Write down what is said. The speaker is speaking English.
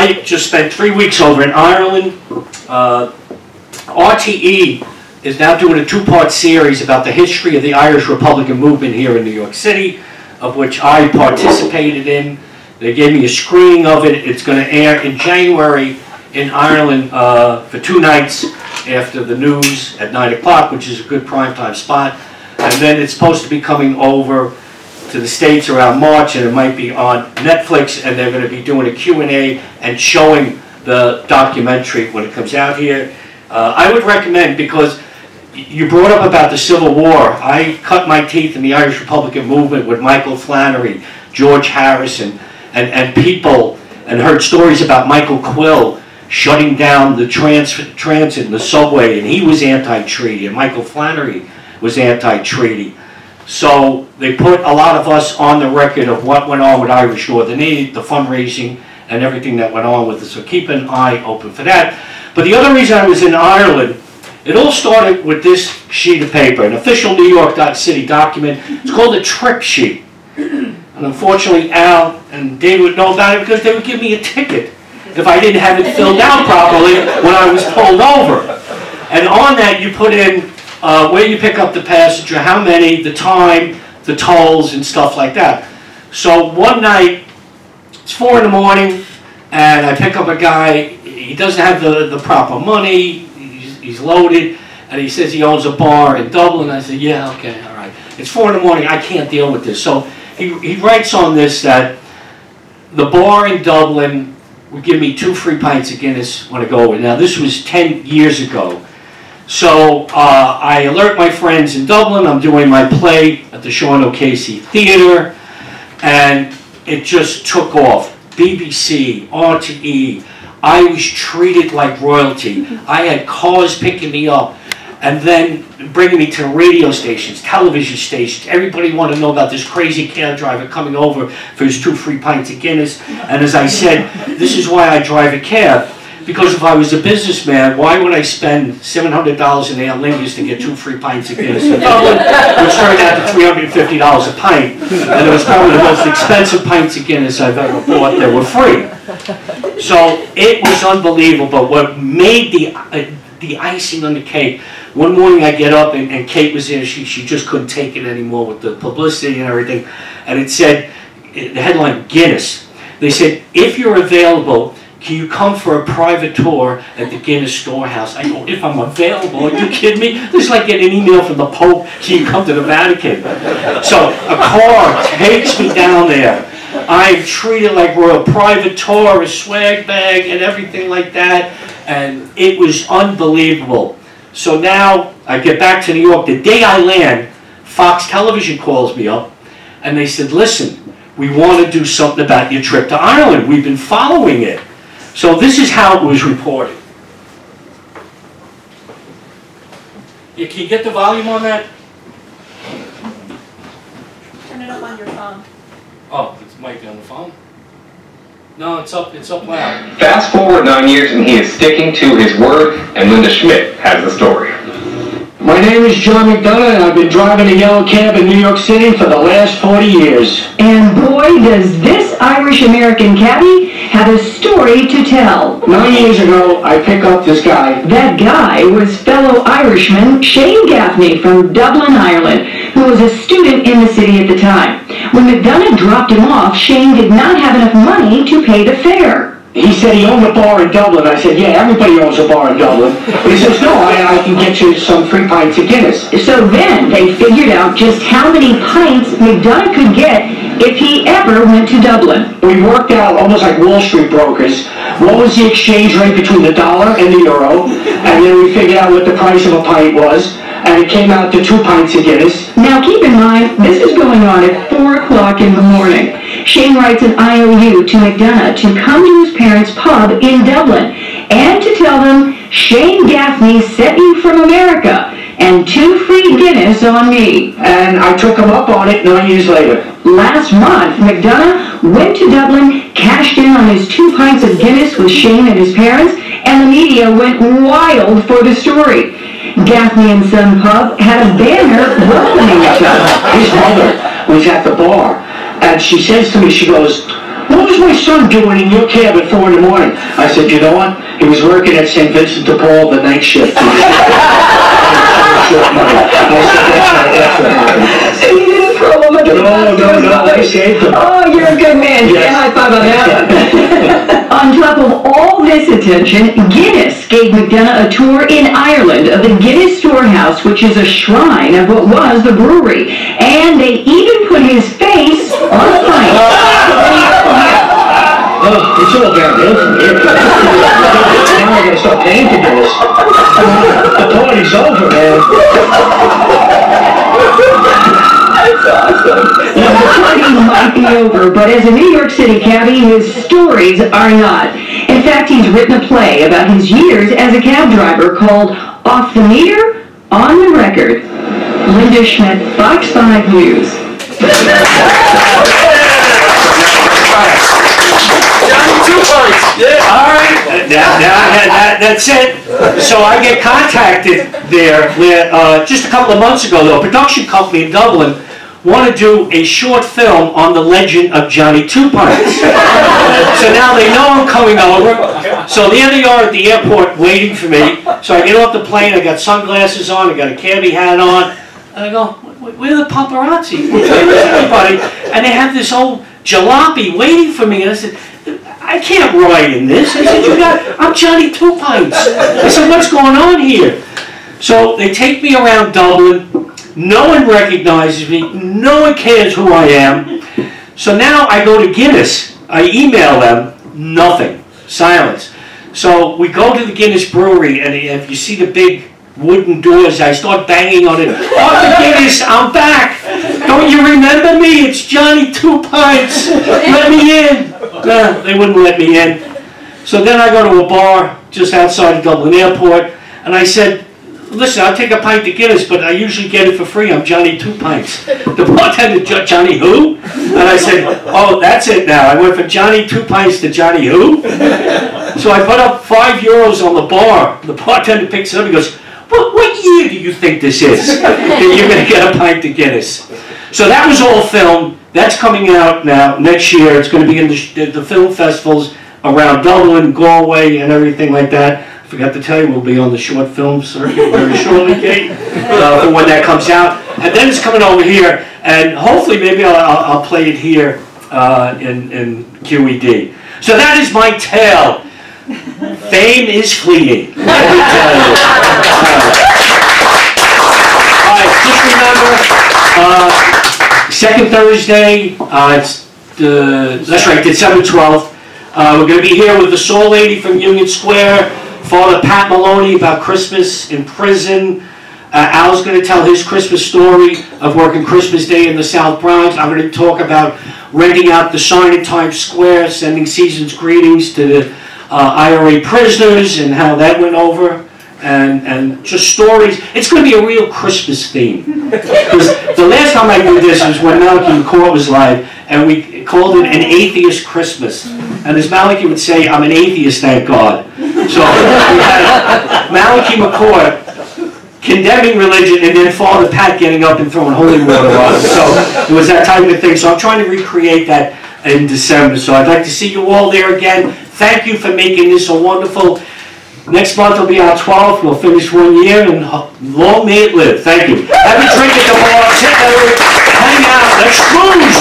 I just spent 3 weeks over in Ireland. RTE is now doing a 2-part series about the history of the Irish Republican movement here in New York City, of which I participated in. They gave me a screening of it. It's going to air in January in Ireland for 2 nights after the news at 9 o'clock, which is a good primetime spot. And then it's supposed to be coming over to the States around March, and it might be on Netflix, and they're going to be doing a Q&A and showing the documentary when it comes out here. I would recommend, because you brought up about the Civil War. I cut my teeth in the Irish Republican movement with Michael Flannery, George Harrison, and people, and heard stories about Michael Quill shutting down the transit and the subway, and he was anti-treaty, and Michael Flannery was anti-treaty. So they put a lot of us on the record of what went on with Irish Northern Aid, the fundraising, and everything that went on with it. So keep an eye open for that. But the other reason I was in Ireland, it all started with this sheet of paper, an official New York City document. It's called a trip sheet. And unfortunately, Al and David would know about it because they would give me a ticket if I didn't have it filled out properly when I was pulled over. And on that, you put in where you pick up the passenger, how many, the time, the tolls, and stuff like that. So one night, it's 4 in the morning, and I pick up a guy. He doesn't have the proper money. He's loaded, and he says he owns a bar in Dublin. I said, yeah, okay, all right. It's 4 in the morning. I can't deal with this. So he writes on this that the bar in Dublin would give me 2 free pints of Guinness when I go over. Now, this was 10 years ago. So I alert my friends in Dublin. I'm doing my play at the Sean O'Casey Theatre, and it just took off. BBC, RTE. I was treated like royalty. I had cars picking me up and then bringing me to radio stations, television stations. Everybody wanted to know about this crazy cab driver coming over for his 2 free pints of Guinness. And as I said, this is why I drive a cab. Because if I was a businessman, why would I spend $700 in Aer Lingus to get 2 free pints of Guinness in Dublin, which turned out to $350 a pint? And it was probably the most expensive pints of Guinness I've ever bought that were free. So it was unbelievable. What made the icing on the cake, one morning I get up and Kate was there. She just couldn't take it anymore with the publicity and everything. And it said, the headline, Guinness. They said, if you're available, can you come for a private tour at the Guinness storehouse? I go, if I'm available, are you kidding me? This is like getting an email from the Pope, can you come to the Vatican? So a car takes me down there. I'm treated like we're a private tour, a swag bag, and everything like that. And it was unbelievable. So now I get back to New York. The day I land, Fox Television calls me up, and they said, listen, we want to do something about your trip to Ireland. We've been following it. So this is how it was reported. Yeah, can you get the volume on that? Turn it up on your phone. Oh, it might be on the phone. No, it's up loud. Fast forward 9 years and he is sticking to his word, and Linda Schmidt has the story. My name is John McDonagh, and I've been driving a yellow cab in New York City for the last 40 years. And boy, does this Irish-American cabbie have a story to tell. 9 years ago, I pick up this guy. That guy was fellow Irishman Shane Gaffney from Dublin, Ireland, who was a student in the city at the time. When McDonagh dropped him off, Shane did not have enough money to pay the fare. He said he owned a bar in Dublin. I said, yeah, everybody owns a bar in Dublin. He says, no, I can get you some free pints of Guinness. So then they figured out just how many pints McDonagh could get if he ever went to Dublin. We worked out, almost like Wall Street brokers, what was the exchange rate between the dollar and the euro, and then we figured out what the price of a pint was, and it came out to 2 pints of Guinness. Now keep in mind, this is going on at 4 o'clock in the morning. Shane writes an IOU to McDonagh to come to his parents' pub in Dublin and to tell them, Shane Gaffney sent you from America and 2 free Guinness on me. And I took him up on it 9 years later. Last month, McDonagh went to Dublin, cashed in on his 2 pints of Guinness with Shane and his parents, and the media went wild for the story. Gaffney and Son Pub had a banner welcoming each other. His mother was at the bar, and she says to me, she goes, what was was my son doing in your cab at 4 in the morning? I said, you know what? He was working at St. Vincent de Paul, the night shift. So you didn't throw him under the bus? No, I saved him. Oh, you're a good man. Yes. Yeah, high five on that one. On top of all this attention, Guinness gave McDonagh a tour in Ireland of the Guinness Storehouse, which is a shrine of what was the brewery. And they even put his face on a pint. Oh, it's all downhill from here. Now I gotta start paying for this. The party's over, man. That's awesome. Well, the party might be over, but as a New York City cabbie, his stories are not. In fact, he's written a play about his years as a cab driver called Off the Meter, On the Record. Linda Schmidt, Fox 5 News. Yeah, all right. That's it. So I get contacted there just a couple of months ago, though. A production company in Dublin want to do a short film on the legend of Johnny Two Pints. So now they know I'm coming over. So there they are at the airport waiting for me. So I get off the plane, I got sunglasses on, I got a cabbie hat on, and I go, where are the paparazzi? Where's everybody? And they have this old jalopy waiting for me, and I said, I can't ride in this. I said, I'm Johnny Two Pints. I said, what's going on here? So they take me around Dublin. No one recognizes me. No one cares who I am. So now I go to Guinness. I email them. Nothing. Silence. So we go to the Guinness brewery, and if you see the big wooden doors, I start banging on it. Oh, Guinness, I'm back. Don't you remember me? It's Johnny Two Pints. Let me in. No, they wouldn't let me in. So then I go to a bar just outside of Dublin Airport, and I said, listen, I'll take a pint of Guinness, but I usually get it for free. I'm Johnny Two Pints. The bartender, Johnny who? And I said, oh, that's it now. I went from Johnny Two Pints to Johnny who? So I put up €5 on the bar. The bartender picks it up. He goes, what year do you think this is that you're going to get a pint of Guinness? So that was all filmed. That's coming out now next year. It's going to be in the film festivals around Dublin, Galway, and everything like that. I forgot to tell you, we'll be on the short film circuit very shortly, Kate, for when that comes out. And then it's coming over here, and hopefully maybe I'll play it here in Q.E.D. So that is my tale. Fame is fleeting. Let me tell you. All right, just remember, second Thursday, that's right, December 12th. We're going to be here with the Soul Lady from Union Square, Father Pat Maloney about Christmas in prison. Al's going to tell his Christmas story of working Christmas Day in the South Bronx. I'm going to talk about renting out the sign in Times Square, sending season's greetings to the IRA prisoners and how that went over, and just stories. It's going to be a real Christmas theme. Because the last time I did this was when Malachi McCourt was live, and we called it an atheist Christmas. And as Malachi would say, I'm an atheist, thank God. So we had Malachi McCourt condemning religion, and then Father Pat getting up and throwing holy water on it. So it was that type of thing. So I'm trying to recreate that in December. So I'd like to see you all there again. Thank you for making this so wonderful. Next month will be our 12th. We'll finish 1 year, and long may it live. Thank you. Have a drink at the bar. Sit there. Hang out. Let's cruise.